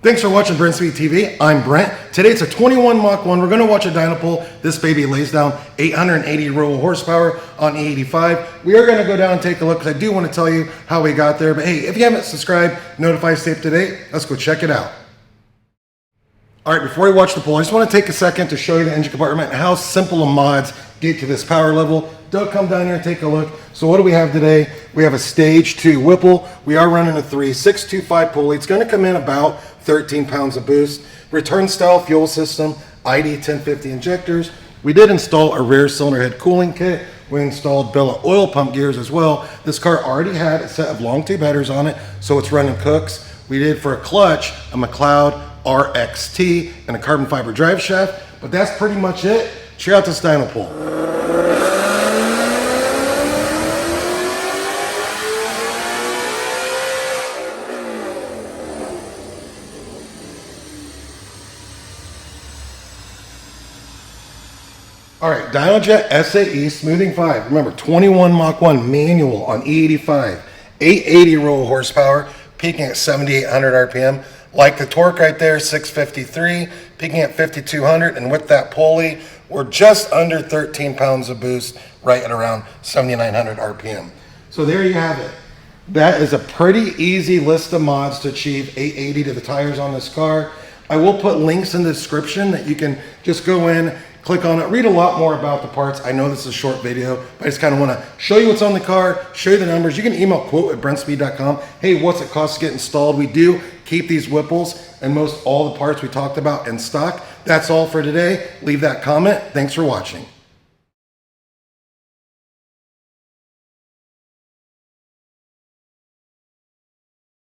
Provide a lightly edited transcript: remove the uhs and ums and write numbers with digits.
Thanks for watching Brenspeed TV. I'm Brent. Today it's a 21 Mach 1. We're going to watch a dyno pull. This baby lays down 880 row horsepower on E85. We are going to go down and take a look because I do want to tell you how we got there. But hey, if you haven't subscribed, notify stay up to date. Let's go check it out. All right, before we watch the pull, I just want to take a second to show you the engine compartment and how simple the mods get to this power level. Don't come down here and take a look. So what do we have today? We have a stage 2 Whipple. We are running a 625 pulley. It's going to come in about 13 pounds of boost. Return style fuel system, ID 1050 injectors. We did install a rear cylinder head cooling kit. We installed Bella oil pump gears as well. This car already had a set of long tube headers on it, so it's running Cooks. We did for a clutch a McLeod RXT and a carbon fiber drive shaft, but that's pretty much it. Check out this dyno pull. All right, Dynojet SAE Smoothing 5. Remember, 21 Mach 1 manual on E85. 880 row horsepower, peaking at 7,800 RPM. Like the torque right there, 653, peaking at 5,200. And with that pulley, we're just under 13 pounds of boost, right at around 7,900 RPM. So there you have it. That is a pretty easy list of mods to achieve 880 to the tires on this car. I will put links in the description that you can just go in, click on it, read a lot more about the parts. I know this is a short video, but I just kind of want to show you what's on the car, show you the numbers. You can email quote@brenspeed.com. Hey, what's it cost to get installed? We do keep these Whipples and most all the parts we talked about in stock. That's all for today. Leave that comment. Thanks for watching.